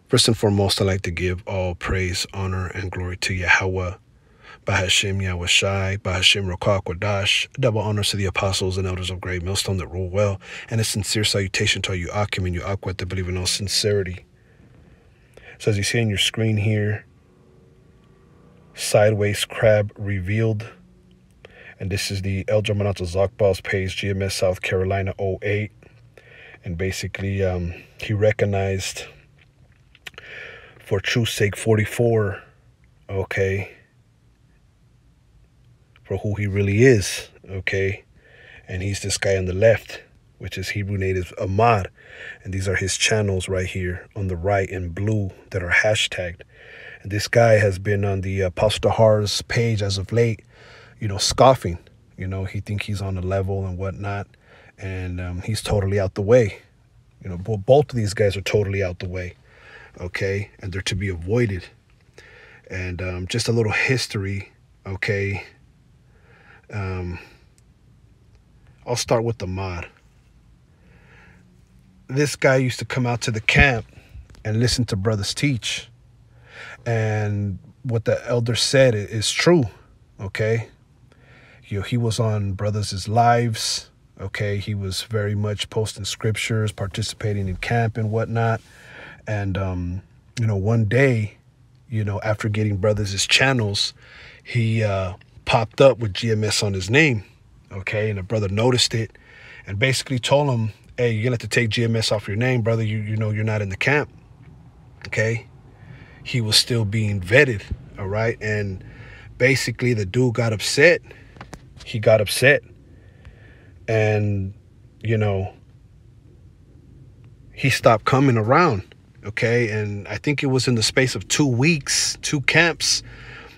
First and foremost, I'd like to give all praise, honor, and glory to Yahweh, Bahashem Yahweh Shai, Bahashem Rokah Kodash. Double honors to the apostles and elders of Great Millstone that rule well, and a sincere salutation to all you Akim and you Akwat that believe in all sincerity. So as you see on your screen here, Sideways Crab revealed. And this is the El Germanato Zokbal's page, GMS South Carolina 08. And basically, he recognized for truth's sake 44, okay, for who he really is, okay. And he's this guy on the left, which is Hebrew native Ahmad. And these are his channels right here on the right in blue that are hashtagged. And this guy has been on the Apostle Tahar's page as of late, you know, scoffing. You know, he think he's on the level and whatnot. And he's totally out the way. You know, both of these guys are totally out the way. Okay, and they're to be avoided. And just a little history, okay. I'll start with the mod. This guy used to come out to the camp and listen to brothers teach. And what the elder said is true, okay. You know, he was on brothers' lives, okay. He was very much posting scriptures, participating in camp and whatnot. And, you know, one day, you know, after getting brothers' channels, he popped up with GMS on his name, okay? And a brother noticed it and basically told him, hey, you're going to have to take GMS off your name, brother. You know, you're not in the camp, okay? He was still being vetted, all right? And basically the dude got upset. He got upset. And, you know, he stopped coming around. Okay, and I think it was in the space of 2 weeks, 2 camps,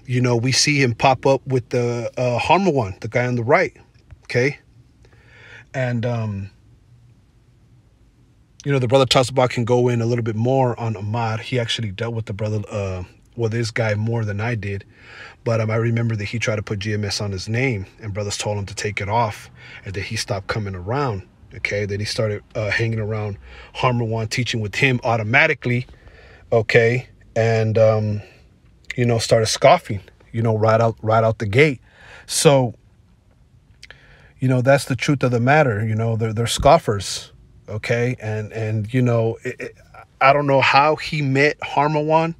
you know, we see him pop up with the Harmer one, the guy on the right, okay? And, you know, the brother Tasabak can go in a little bit more on Ahmad. He actually dealt with the brother, well, this guy more than I did. But I remember that he tried to put GMS on his name, and brothers told him to take it off, and that he stopped coming around. Okay, then he started hanging around Harmer One, teaching with him automatically, okay, and you know, started scoffing, you know, right out the gate. So, you know, that's the truth of the matter. You know, they're scoffers, okay, and you know, I don't know how he met Harmer One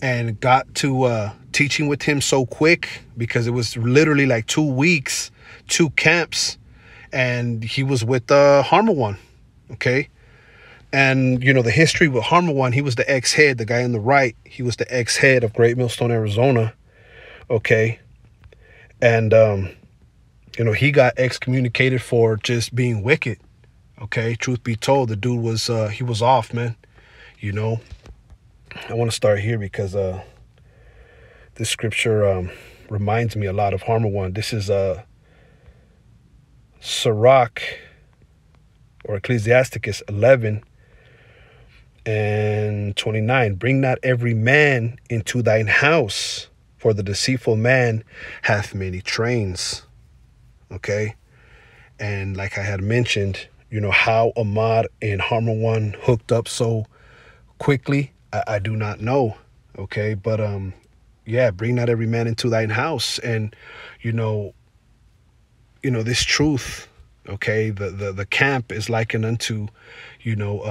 and got to teaching with him so quick, because it was literally like 2 weeks, 2 camps. And he was with Harmer One, okay? And, you know, the history with Harmer One, he was the ex-head, the guy on the right. He was the ex-head of Great Millstone, Arizona, okay? And, you know, he got excommunicated for just being wicked, okay? Truth be told, the dude was, he was off, man, you know? I want to start here because this scripture reminds me a lot of Harmer One. This is Sirach or Ecclesiasticus 11 and 29. Bring not every man into thine house, for the deceitful man hath many trains. Okay. And like I had mentioned, you know, how Ahmad and Harmer One hooked up so quickly, I do not know. Okay. But yeah, bring not every man into thine house. And you know, this truth, okay, the camp is likened unto, you know,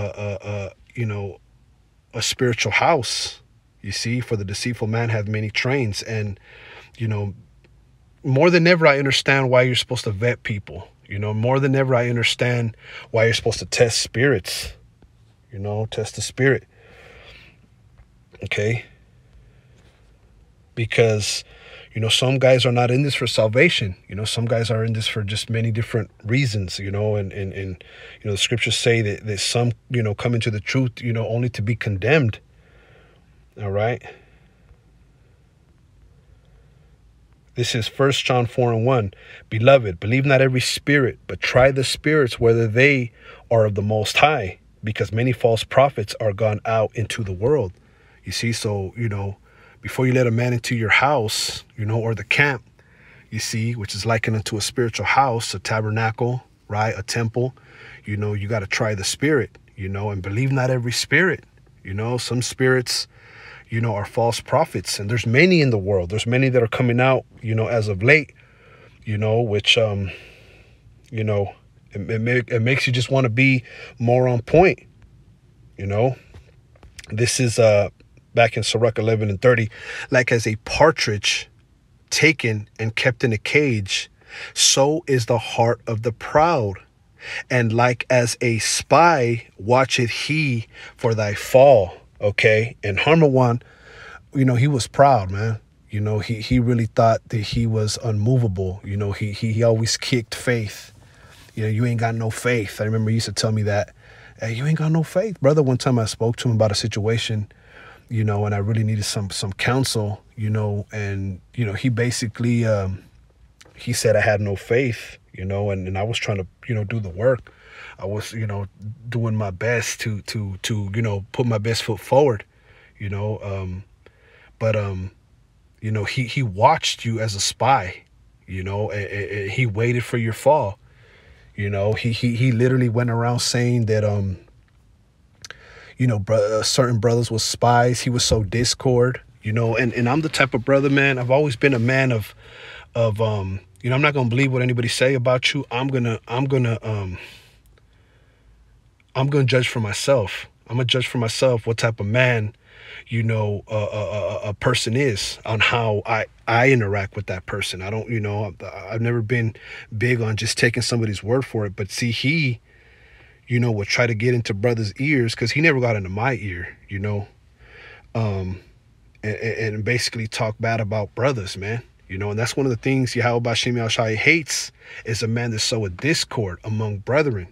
a spiritual house. You see, for the deceitful man hath many trains. And, you know, more than ever, I understand why you're supposed to vet people. You know, more than ever, I understand why you're supposed to test spirits. You know, test the spirit. Okay. Because, you know, some guys are not in this for salvation. You know, some guys are in this for just many different reasons, you know, and you know, the scriptures say that some, you know, come into the truth, you know, only to be condemned. All right. This is 1 John 4:1. Beloved, believe not every spirit, but try the spirits whether they are of the Most High, because many false prophets are gone out into the world. You see, so, you know, before you let a man into your house, you know, or the camp, you see, which is likened unto a spiritual house, a tabernacle, right, a temple, you know, you got to try the spirit, you know, and believe not every spirit, You know, some spirits, you know, are false prophets, and there's many in the world. There's many that are coming out, you know, as of late, you know, which, you know, it makes you just want to be more on point, you know. This is back in Sirach 11:30, like as a partridge taken and kept in a cage, so is the heart of the proud. And like as a spy watcheth he for thy fall. Okay. And Harmawan, you know, he was proud, man. You know, he really thought that he was unmovable. You know, he always kicked faith. You know, you ain't got no faith. I remember he used to tell me that. Hey, you ain't got no faith, brother. One time I spoke to him about a situation, you know, and I really needed some counsel, you know, and, you know, he basically, he said I had no faith, you know, and I was trying to, you know, do the work. I was, you know, doing my best to, you know, put my best foot forward, you know, but, you know, he watched you as a spy, you know, and he waited for your fall. You know, he literally went around saying that, you know, certain brothers was spies. He was so discord, you know, and I'm the type of brother, man. I've always been a man of, you know, I'm not going to believe what anybody say about you. I'm going to judge for myself. I'm going to judge for myself what type of man, you know, a person is, on how I interact with that person. I don't, you know, I've never been big on just taking somebody's word for it. But see, he, you know, would try to get into brothers' ears, because he never got into my ear, you know, and basically talk bad about brothers, man. You know, and that's one of the things Yahweh Bashim Yahushua hates, is a man that's so a discord among brethren.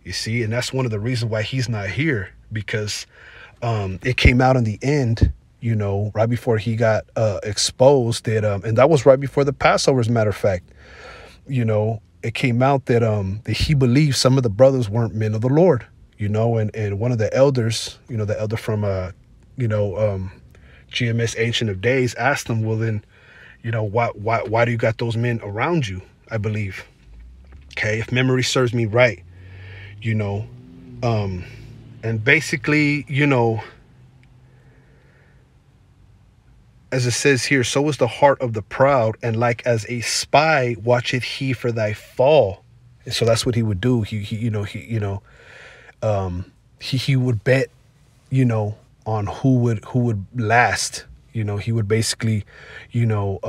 You see, and that's one of the reasons why he's not here, because it came out in the end, you know, right before he got exposed, that and that was right before the Passover, as a matter of fact. You know, it came out that that he believed some of the brothers weren't men of the Lord, you know, and one of the elders, you know, the elder from you know, GMS Ancient of Days, asked him, well, then, you know, why do you got those men around you? I believe, okay, if memory serves me right, you know, and basically, you know, as it says here, so is the heart of the proud, and like as a spy watcheth he for thy fall. And so that's what he would do. He would bet, you know, on who would last. You know, he would basically, you know,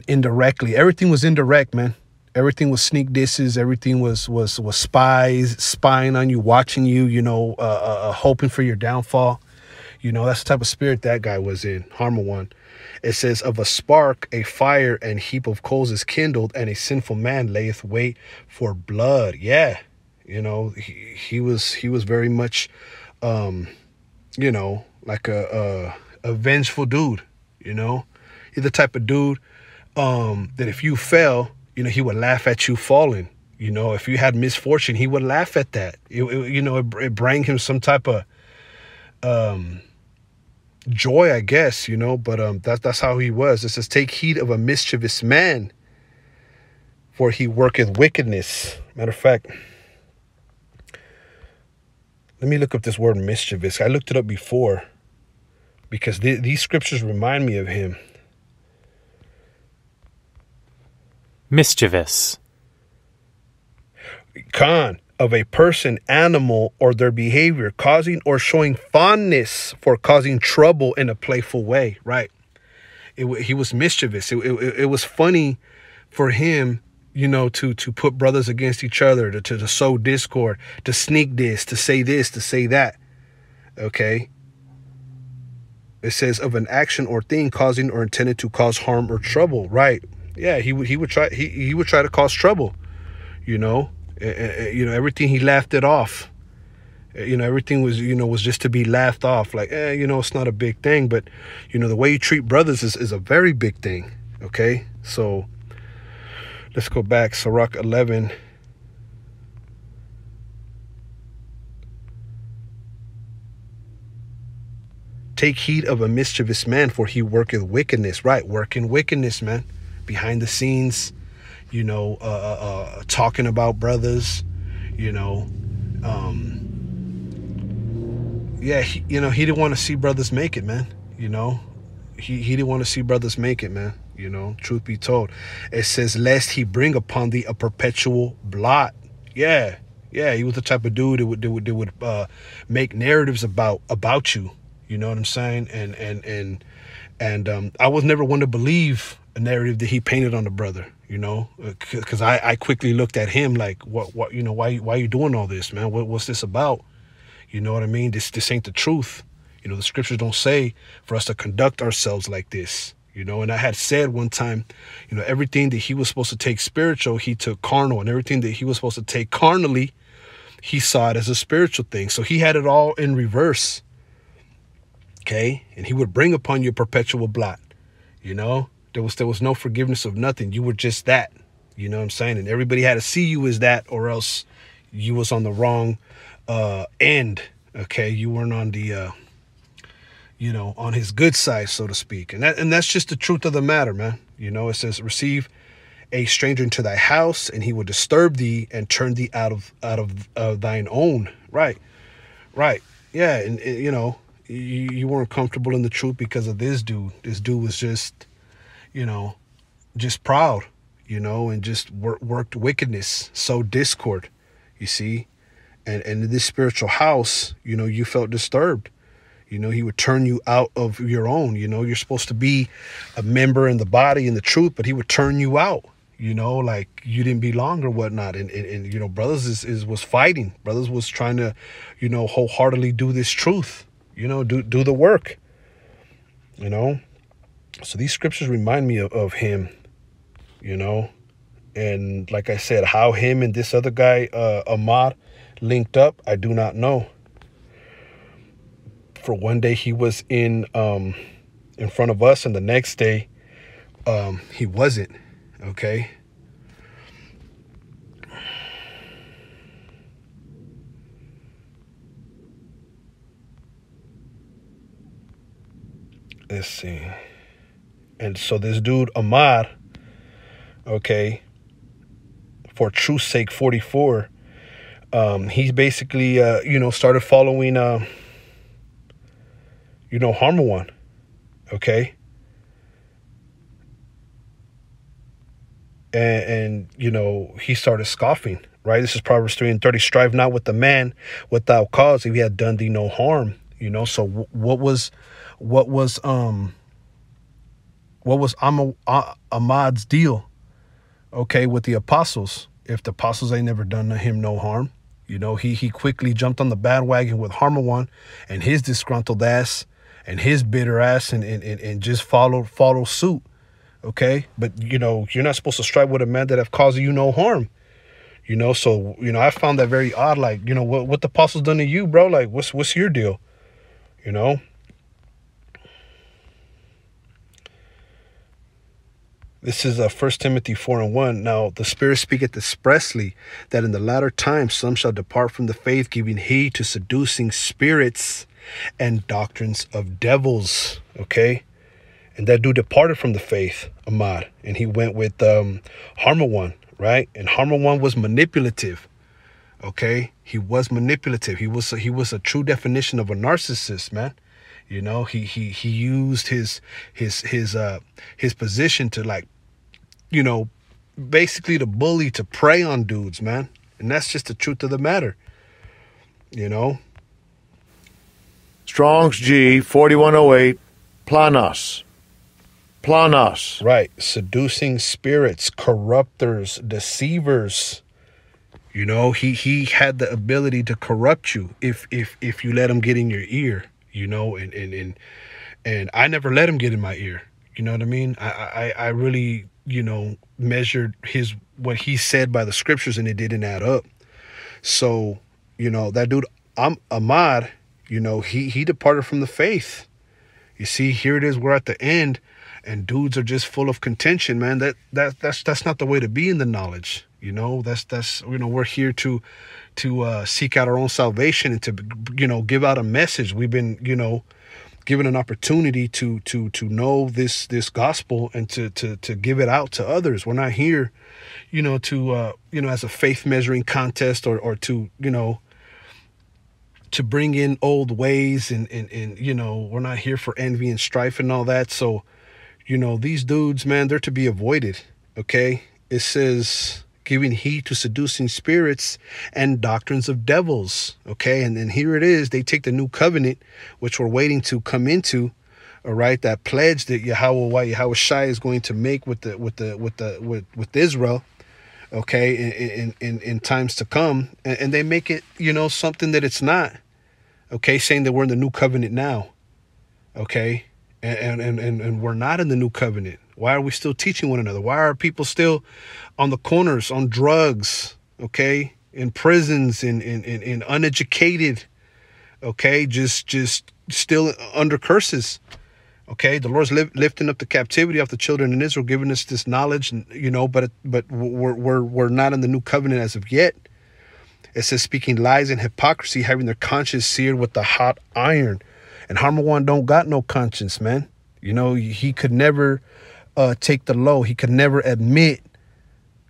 indirectly, everything was indirect, man. Everything was sneak disses. Everything was spies spying on you, watching you, you know, hoping for your downfall. You know, that's the type of spirit that guy was in, Harmawan. It says, of a spark, a fire and heap of coals is kindled, and a sinful man layeth wait for blood. Yeah. You know, he was very much, you know, like a vengeful dude, you know. He's the type of dude that if you fell, you know, he would laugh at you falling. You know, if you had misfortune, he would laugh at that. You know, it bring him some type of joy, I guess, you know, but that's how he was. It says, take heed of a mischievous man, for he worketh wickedness. Matter of fact, let me look up this word mischievous. I looked it up before, because these scriptures remind me of him. Mischievous. Con, of a person, animal, or their behavior, causing or showing fondness for causing trouble in a playful way. Right. He was mischievous. It was funny for him, you know, to put brothers against each other, to sow discord, to sneak this, to say that. Okay. It says of an action or thing causing or intended to cause harm or trouble. Right. Yeah, he would try to cause trouble, you know. You know, everything, he laughed it off. You know, everything was, you know, was just to be laughed off. Like, you know, it's not a big thing, but you know, the way you treat brothers is a very big thing. Okay, so let's go back. Sirach 11. Take heed of a mischievous man, for he worketh wickedness. Right, working wickedness, man. Behind the scenes, you know, talking about brothers, you know, yeah, he didn't want to see brothers make it, man. You know, he didn't want to see brothers make it, man. You know, truth be told, it says, lest he bring upon thee a perpetual blot. Yeah, yeah, he was the type of dude that would make narratives about you. You know what I'm saying? And I was never one to believe a narrative that he painted on the brother. You know, because I quickly looked at him like, what, you know, why you doing all this, man? What's this about? You know what I mean? This ain't the truth. You know, the scriptures don't say for us to conduct ourselves like this. You know, and I had said one time, you know, everything that he was supposed to take spiritual, he took carnal, and everything that he was supposed to take carnally, he saw it as a spiritual thing. So he had it all in reverse. Okay. And he would bring upon you a perpetual blot. You know, there was no forgiveness of nothing. You were just that. You know what I'm saying? And everybody had to see you as that, or else you was on the wrong end. Okay. You weren't on the you know, on his good side, so to speak. And that's just the truth of the matter, man. You know, it says, receive a stranger into thy house, and he will disturb thee and turn thee out of thine own. Right. Right. Yeah. And you know, you weren't comfortable in the truth because of this dude. This dude was just, you know, just proud, you know, and just worked wickedness, sowed discord, you see. And in this spiritual house, you know, you felt disturbed. You know, he would turn you out of your own. You know, you're supposed to be a member in the body and the truth, but he would turn you out, you know, like you didn't belong or whatnot. And you know, brothers was fighting. Brothers was trying to, you know, wholeheartedly do this truth, you know, do the work, you know. So these scriptures remind me of him, you know. And like I said, how him and this other guy, Ahmad, linked up, I do not know. For one day he was in front of us, and the next day he wasn't. Okay. Let's see. And so this dude Ahmad, okay, for truth's sake 44, he's basically you know, started following you know, Harmawan, okay? And, you know, he started scoffing, right? This is Proverbs 3:30. Strive not with the man without cause if he had done thee no harm, you know? So what was Ahmad's deal, okay, with the apostles? If the apostles ain't never done him no harm, you know, he quickly jumped on the bandwagon with Harmawan and his disgruntled ass and his bitter ass, and just follow suit. Okay. But, you know, you're not supposed to strive with a man that have caused you no harm, you know? So, you know, I found that very odd. Like, you know, what the apostles done to you, bro? Like, what's your deal? You know? This is 1 Timothy 4:1. Now the Spirit speaketh expressly that in the latter times some shall depart from the faith, giving heed to seducing spirits and doctrines of devils. Okay. And that dude departed from the faith, Ahmad, and he went with Harmawan, right? And Harmawan was manipulative. Okay. He was manipulative. He was a true definition of a narcissist, man. You know, he used his position to, like, you know, basically to bully, to prey on dudes, man. And that's just the truth of the matter, you know. Strong's G 4108, planos. Planos. Right. Seducing spirits, corrupters, deceivers. You know, he had the ability to corrupt you if you let him get in your ear, you know, and I never let him get in my ear. You know what I mean? I really, you know, measured what he said by the scriptures, and it didn't add up. So, you know, that dude, Ahmad, you know, he departed from the faith. You see, here it is, we're at the end, and dudes are just full of contention, man. That's not the way to be in the knowledge. You know, that's you know, we're here to seek out our own salvation and to, you know, give out a message. We've been, you know, given an opportunity to know this gospel and to give it out to others. We're not here, you know, to you know, as a faith measuring contest or to, you know, to bring in old ways, and you know, we're not here for envy and strife and all that. So, you know, these dudes, man, they're to be avoided. Okay. It says giving heed to seducing spirits and doctrines of devils. Okay. And then here it is. They take the new covenant, which we're waiting to come into. All right. That pledge that Yahweh Shai is going to make with Israel. Okay. In times to come. And they make it, you know, something that it's not. Okay. Saying that we're in the new covenant now. Okay. And we're not in the new covenant. Why are we still teaching one another? Why are people still on the corners, on drugs, okay, in prisons, in uneducated, okay, just still under curses, okay? The Lord's lifting up the captivity of the children in Israel, giving us this knowledge, you know, but we're not in the new covenant as of yet. It says speaking lies and hypocrisy, having their conscience seared with the hot iron. And Harmawan don't got no conscience, man. You know, he could never take the low. He could never admit,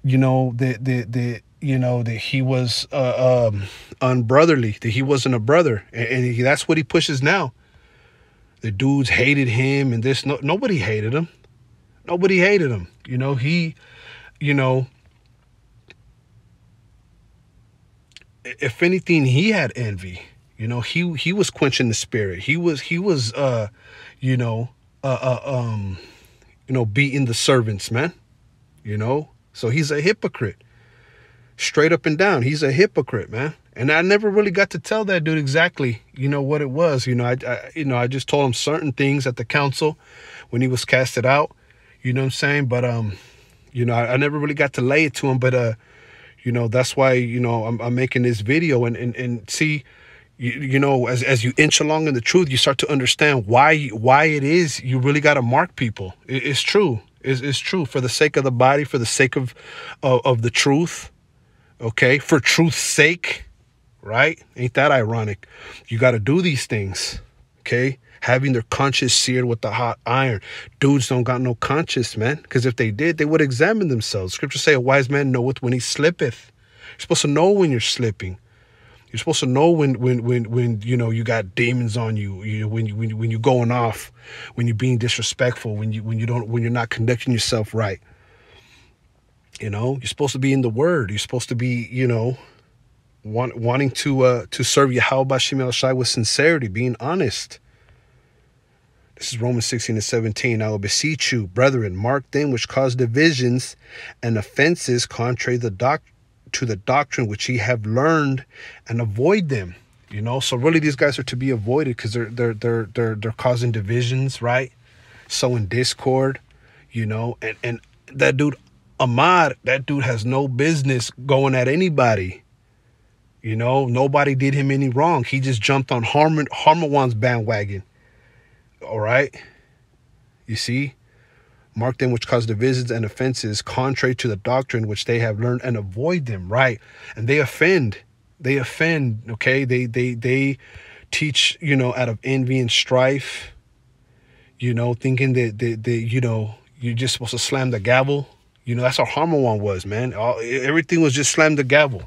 you know, that he was unbrotherly, that he wasn't a brother, and that's what he pushes now. The dudes hated him, and this nobody hated him. Nobody hated him. You know, if anything, he had envy. You know, he was quenching the spirit. He was beating the servants, man. You know, so he's a hypocrite, straight up and down. He's a hypocrite, man. And I never really got to tell that dude exactly, you know, what it was. You know, I just told him certain things at the council when he was casted out. You know what I'm saying? But you know, I never really got to lay it to him. But you know, that's why, you know, I'm making this video and see. You know, as you inch along in the truth, you start to understand why it is you really got to mark people. It's true. It's true for the sake of the body, for the sake of the truth. Okay, for truth's sake, right? Ain't that ironic? You got to do these things. Okay, having their conscience seared with the hot iron. Dudes don't got no conscience, man. Because if they did, they would examine themselves. Scripture say a wise man knoweth when he slippeth. You're supposed to know when you're slipping. You're supposed to know when you know you got demons on you. You know, when you're going off, when you're being disrespectful, when you're not conducting yourself right. You know, you're supposed to be in the Word. You're supposed to be, you know, wanting to serve Yahweh B'Shem El Shai with sincerity, being honest. This is Romans 16:17. I will beseech you, brethren, mark them which cause divisions and offenses contrary to the doctrine which ye have learned, and avoid them. You know, so really these guys are to be avoided because they're causing divisions, right? Sowing discord, you know, and that dude Ahmad, that dude has no business going at anybody. You know, nobody did him any wrong. He just jumped on Harmawan's bandwagon. All right. You see? Mark them which cause divisions and offenses contrary to the doctrine which they have learned, and avoid them, right? And they offend. They offend, okay? They teach, you know, out of envy and strife, you know, thinking that you know, you're just supposed to slam the gavel. You know, that's how Harmawan was, man. Everything was just slam the gavel.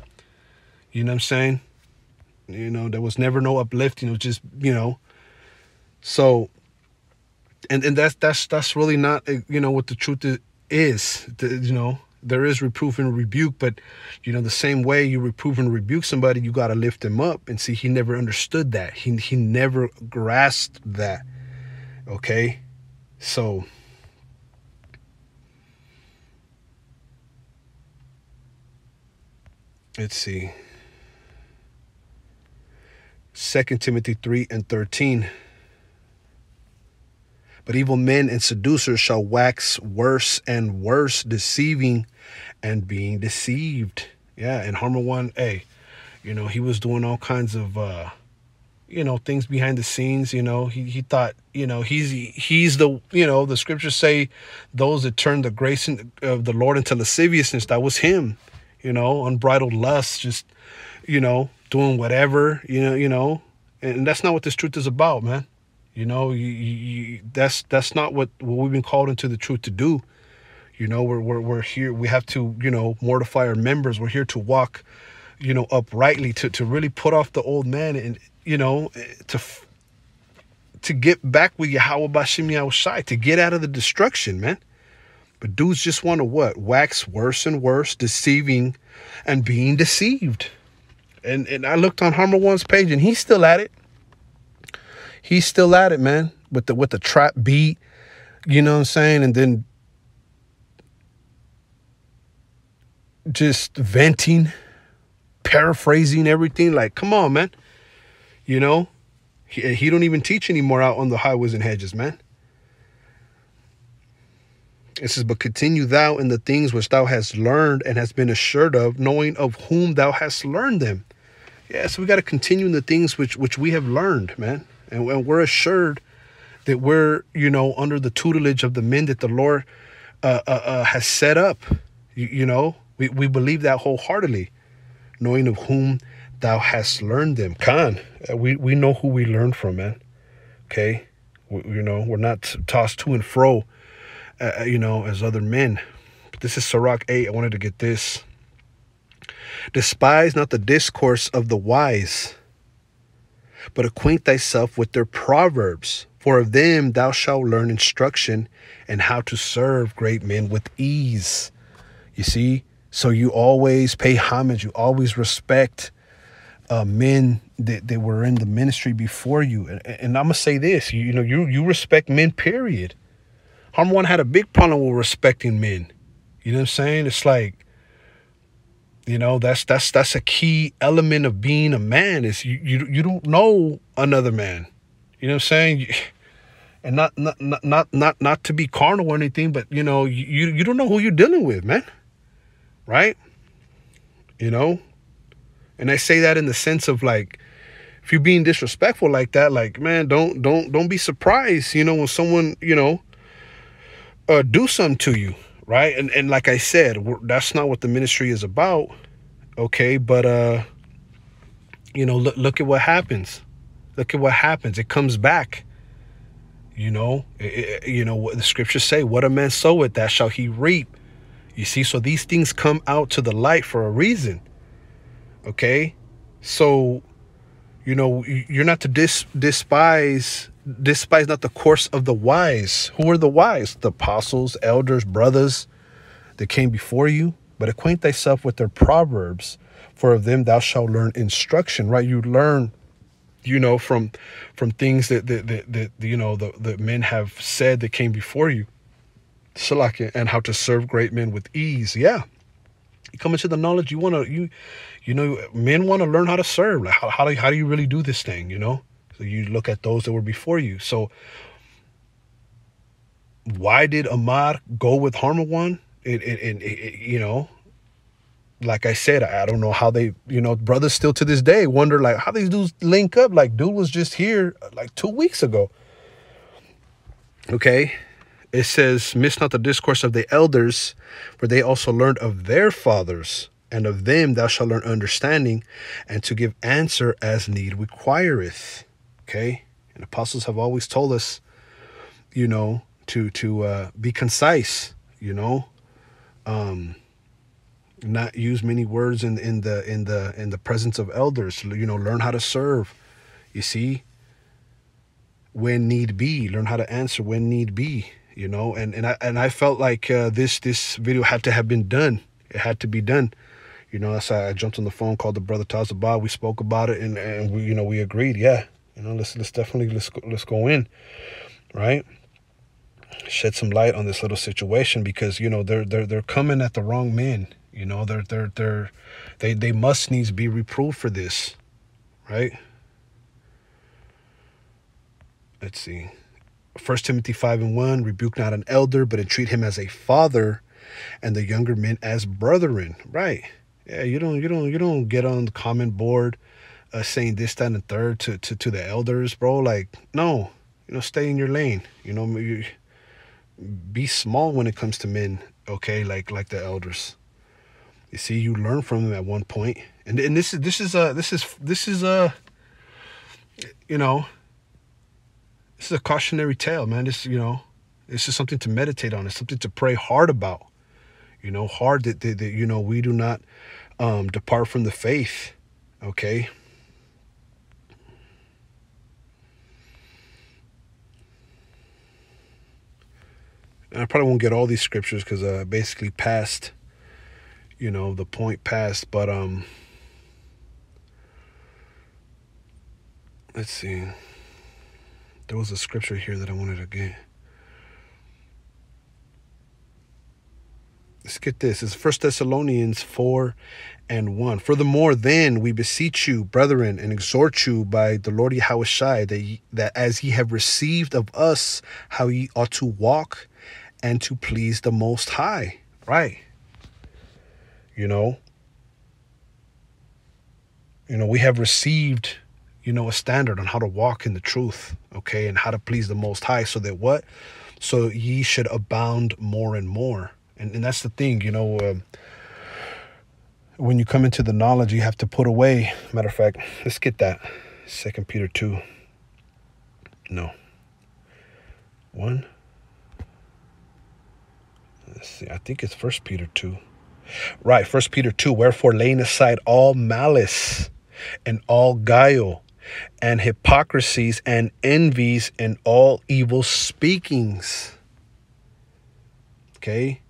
You know what I'm saying? You know, there was never no uplifting. It was just, you know, so... And that's really not, you know, what the truth is. You know, there is reproof and rebuke, but, you know, the same way you reprove and rebuke somebody, you got to lift him up. And see, he never understood that. He never grasped that. Okay, so let's see. 2 Timothy 3:13. But evil men and seducers shall wax worse and worse, deceiving and being deceived. Yeah, and Harmawan, hey, you know, he was doing all kinds of, you know, things behind the scenes. You know, he thought, you know, he's the, you know, the scriptures say those that turn the grace of the Lord into lasciviousness. That was him, you know, unbridled lust, just, you know, doing whatever, you know, and that's not what this truth is about, man. You know, that's not what we've been called into the truth to do. You know, we're here. We have to, you know, mortify our members. We're here to walk, you know, uprightly, to really put off the old man and, to get back with Yahweh Bashim Yahushai, to get out of the destruction, man. But dudes just want to what? Wax worse and worse, deceiving and being deceived. And I looked on Harmer One's page, and he's still at it. He's still at it, man, with the trap beat, you know what I'm saying? And then just venting, paraphrasing everything. Like, come on, man. You know, he don't even teach anymore out on the highways and hedges, man. It says, but continue thou in the things which thou hast learned and hast been assured of, knowing of whom thou hast learned them. Yeah, so we got to continue in the things which we have learned, man. And we're assured that we're, under the tutelage of the men that the Lord has set up. We believe that wholeheartedly, knowing of whom thou hast learned them. Khan, we know who we learned from, man. Okay? We're not tossed to and fro, as other men. But this is Sirach 8. I wanted to get this. Despise not the discourse of the wise, but acquaint thyself with their proverbs. For of them thou shalt learn instruction and how to serve great men with ease. You see? So you always pay homage. You always respect men that were in the ministry before you. And I'm going to say this, you respect men, period. Harm One had a big problem with respecting men. You know what I'm saying? It's like, that's a key element of being a man, is you don't know another man. You know what I'm saying? And not to be carnal or anything, but you don't know who you're dealing with, man. Right? And I say that in the sense of, like, if you're being disrespectful like that, like, man, don't be surprised, when someone, do something to you. Right? And like I said, that's not what the ministry is about. Okay. But, look at what happens. Look at what happens. It comes back. What the scriptures say, what a man soweth, that shall he reap. You see, so these things come out to the light for a reason. Okay. So, you're not to despise not the course of the wise. Who are the wise? The apostles, elders, brothers that came before you. But acquaint thyself with their proverbs, for of them thou shalt learn instruction. Right? You learn, from things that the men have said that came before you. Salakia, and how to serve great men with ease. Yeah. You come into the knowledge, men want to learn how to serve. Like, how do you really do this thing, So you look at those that were before you. So why did Ahmad go with Harmer One? Like I said, I don't know how they, brothers still to this day wonder, like, how these dudes link up. Like, dude was just here like 2 weeks ago. Okay. It says, miss not the discourse of the elders, for they also learned of their fathers, and of them thou shalt learn understanding, and to give answer as need requireth. Okay? And apostles have always told us, to be concise, not use many words in the presence of elders, learn how to serve, you see, when need be, learn how to answer when need be. And I felt like this video had to have been done. It had to be done. That's why I jumped on the phone, called the brother Tazabah. We spoke about it, and we we agreed. Yeah, let's definitely let's go in, right? Shed some light on this little situation, because they're coming at the wrong men. They must needs be reproved for this, right? Let's see. 1 Timothy 5:1, rebuke not an elder, but entreat him as a father, and the younger men as brethren. Right? Yeah, you don't get on the comment board saying this, that, and third to the elders, bro. Like, no, stay in your lane. Be small when it comes to men. Okay, like the elders. You see, you learn from them at one point, and this is a cautionary tale, man. This is something to meditate on. It's something to pray hard about. Hard that we do not depart from the faith. Okay. And I probably won't get all these scriptures because basically passed, the point passed. But let's see. There was a scripture here that I wanted to get. Let's get this. It's 1 Thessalonians 4:1. Furthermore, then we beseech you, brethren, and exhort you by the Lord Yahushua, that as ye have received of us, how ye ought to walk and to please the Most High. Right. We have received, a standard on how to walk in the truth, okay, and how to please the Most High, so that what? So ye should abound more and more. And that's the thing, when you come into the knowledge, you have to put away. Matter of fact, let's get that. 2 Peter 2. No. 1. Let's see. I think it's 1 Peter 2. Right, 1 Peter 2. Wherefore, laying aside all malice and all guile and hypocrisies and envies and all evil speakings. Okay?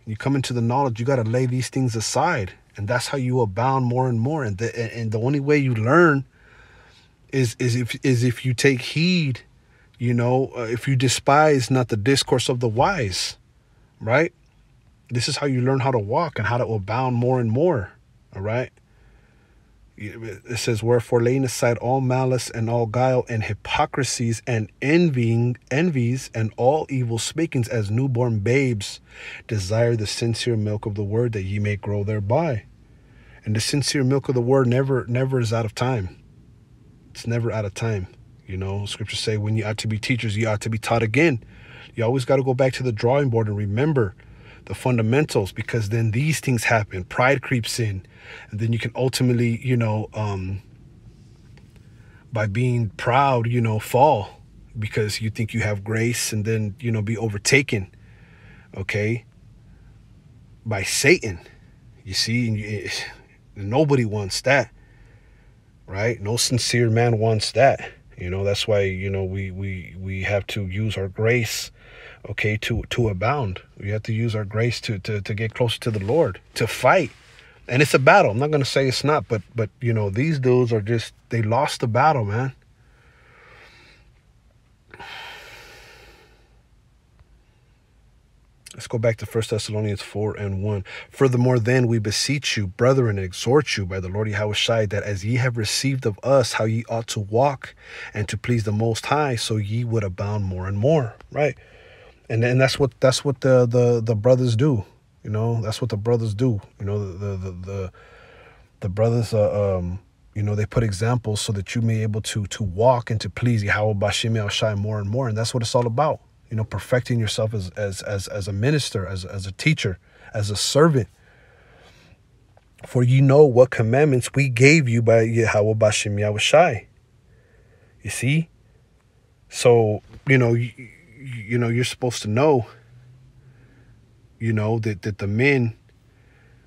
You come into the knowledge, you got to lay these things aside. And that's how you abound more and more. And the only way you learn is if you take heed, if you despise not the discourse of the wise, right? This is how you learn how to walk and how to abound more and more. All right. It says, wherefore laying aside all malice and all guile and hypocrisies and envies and all evil speakings, as newborn babes desire the sincere milk of the word, that ye may grow thereby. And the sincere milk of the word never is out of time. It's never out of time. Scriptures say when you ought to be teachers, you ought to be taught again. You always got to go back to the drawing board and remember the fundamentals, because then these things happen. Pride creeps in, and then you can ultimately, by being proud, fall because you think you have grace, and then, be overtaken, okay, by Satan. You see, and nobody wants that, right? No sincere man wants that. That's why, we have to use our grace, okay, to abound. We have to use our grace to get closer to the Lord, to fight. And it's a battle. I'm not going to say it's not, but these dudes are they lost the battle, man. Let's go back to 1 Thessalonians 4:1. Furthermore, then we beseech you, brethren, and exhort you by the Lord Yahushua, that as ye have received of us how ye ought to walk and to please the Most High, so ye would abound more and more. Right. And that's what the brothers do. That's what the brothers do. The brothers they put examples so that you may be able to walk and to please Yahweh Bashim Shai more and more. And that's what it's all about. Perfecting yourself as a minister, as a teacher, as a servant. For you know what commandments we gave you by Yahweh Bashim Yahushai. You see? So, you're supposed to know, that the men,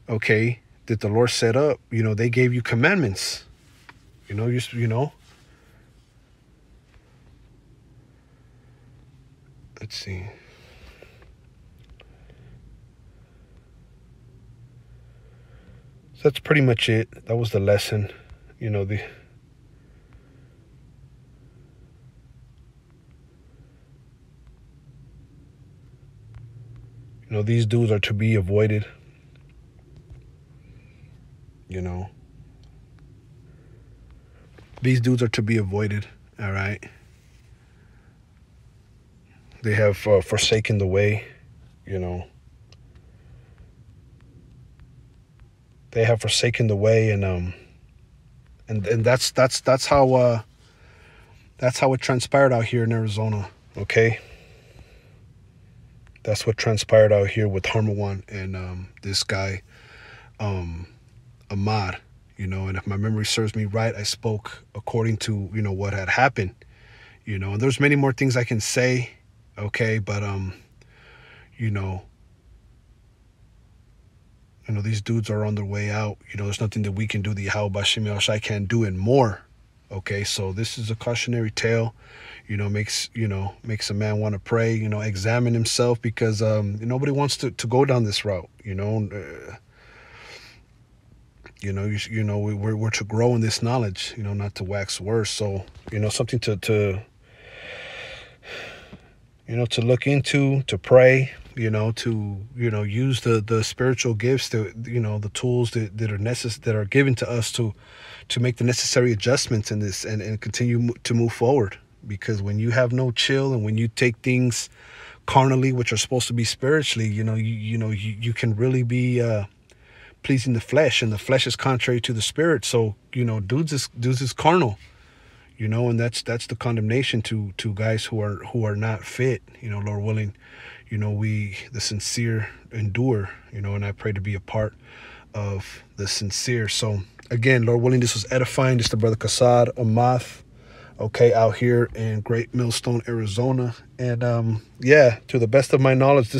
okay, that the Lord set up, they gave you commandments. Let's see. So that's pretty much it. That was the lesson. These dudes are to be avoided. These dudes are to be avoided. All right. They have forsaken the way. They have forsaken the way, and that's how it transpired out here in Arizona. Okay. That's what transpired out here with Harmawan and this guy, Ahmad, and if my memory serves me right, I spoke according to, what had happened, and there's many more things I can say, okay, but, these dudes are on their way out. There's nothing that we can do, the Yahweh Bashim El Shai can't do, and more, Okay, so this is a cautionary tale. Makes a man want to pray. Examine himself, because nobody wants to go down this route. We're to grow in this knowledge. Not to wax worse. So something to look into, to pray. To use the spiritual gifts, the tools that are given to us to make the necessary adjustments in this, and continue to move forward. Because when you have no chill, and when you take things carnally, which are supposed to be spiritually, you can really be pleasing the flesh, and the flesh is contrary to the spirit. So dudes is carnal, and that's the condemnation to guys who are not fit. Lord willing, we the sincere endure. And I pray to be a part of the sincere. So again, Lord willing, this was edifying. This is the brother Kassad Amath, okay, out here in Great Millstone, Arizona. And to the best of my knowledge,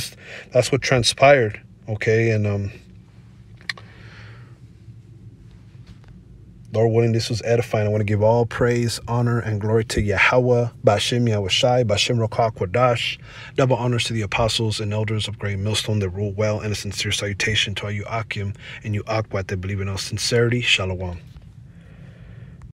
that's what transpired. Okay, and Lord willing, this was edifying. I want to give all praise, honor, and glory to Yahweh, Bashem Yahushai, Bashem Rokah Kodash. Double honors to the apostles and elders of Great Millstone that rule well, and a sincere salutation to all you Akim and you Akwat that believe in all sincerity. Shalom.